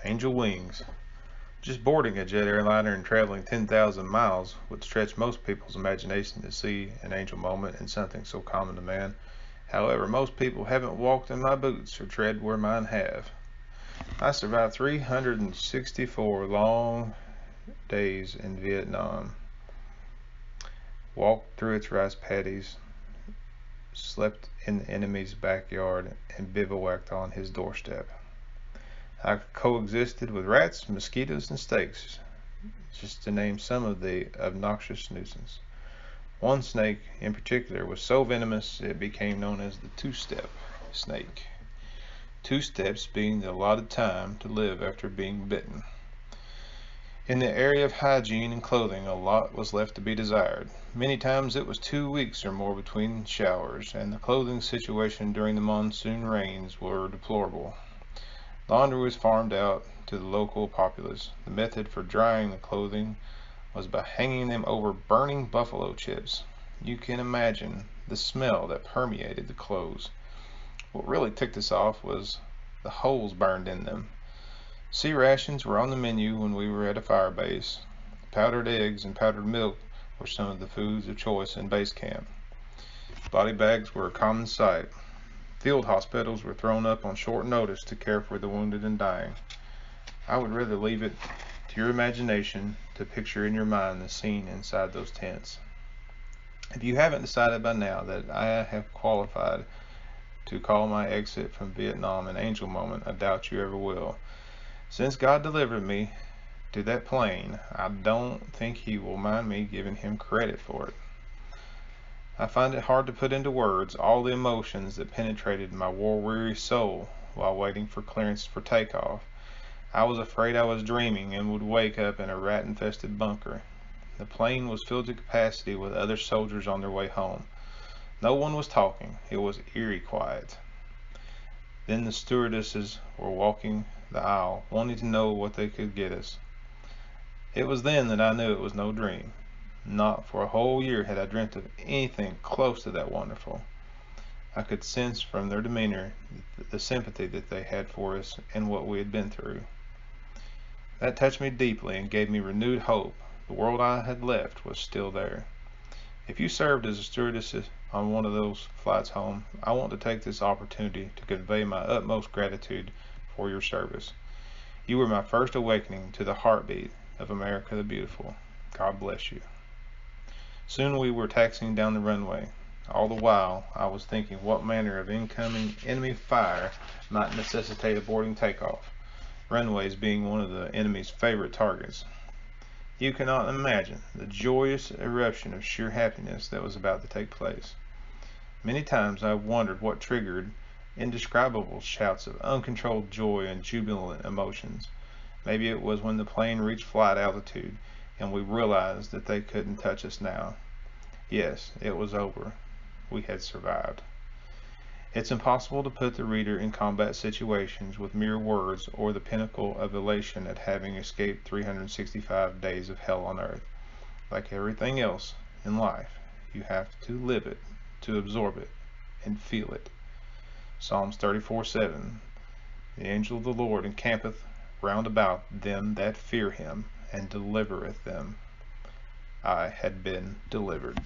Angel wings. Just boarding a jet airliner and traveling 10,000 miles would stretch most people's imagination to see an angel moment in something so common to man. However, most people haven't walked in my boots or tread where mine have. I survived 364 long days in Vietnam, walked through its rice paddies, slept in the enemy's backyard, and bivouacked on his doorstep. I coexisted with rats, mosquitoes, and snakes, just to name some of the obnoxious nuisance. One snake in particular was so venomous it became known as the two-step snake. 2 steps being the allotted time to live after being bitten. In the area of hygiene and clothing, a lot was left to be desired. Many times it was 2 weeks or more between showers, and the clothing situation during the monsoon rains were deplorable. Laundry was farmed out to the local populace. The method for drying the clothing was by hanging them over burning buffalo chips. You can imagine the smell that permeated the clothes. What really ticked us off was the holes burned in them. Sea rations were on the menu when we were at a fire base. Powdered eggs and powdered milk were some of the foods of choice in base camp. Body bags were a common sight. Field hospitals were thrown up on short notice to care for the wounded and dying. I would rather leave it to your imagination to picture in your mind the scene inside those tents. If you haven't decided by now that I have qualified to call my exit from Vietnam an angel moment, I doubt you ever will. Since God delivered me to that plane, I don't think He will mind me giving Him credit for it. I find it hard to put into words all the emotions that penetrated my war-weary soul while waiting for clearance for takeoff. I was afraid I was dreaming and would wake up in a rat-infested bunker. The plane was filled to capacity with other soldiers on their way home. No one was talking. It was eerie quiet. Then the stewardesses were walking the aisle, wanting to know what they could get us. It was then that I knew it was no dream. Not for a whole year had I dreamt of anything close to that wonderful. I could sense from their demeanor the sympathy that they had for us and what we had been through. That touched me deeply and gave me renewed hope. The world I had left was still there. If you served as a stewardess on one of those flights home, I want to take this opportunity to convey my utmost gratitude for your service. You were my first awakening to the heartbeat of America the Beautiful. God bless you. Soon we were taxiing down the runway. All the while I was thinking what manner of incoming enemy fire might necessitate aborting takeoff, runways being one of the enemy's favorite targets. You cannot imagine the joyous eruption of sheer happiness that was about to take place. Many times I wondered what triggered indescribable shouts of uncontrolled joy and jubilant emotions. Maybe it was when the plane reached flight altitude and we realized that they couldn't touch us now. Yes, it was over. We had survived. It's impossible to put the reader in combat situations with mere words or the pinnacle of elation at having escaped 365 days of hell on earth. Like everything else in life, you have to live it, to absorb it, and feel it. Psalms 34:7. The angel of the Lord encampeth round about them that fear him, and delivereth them. I had been delivered.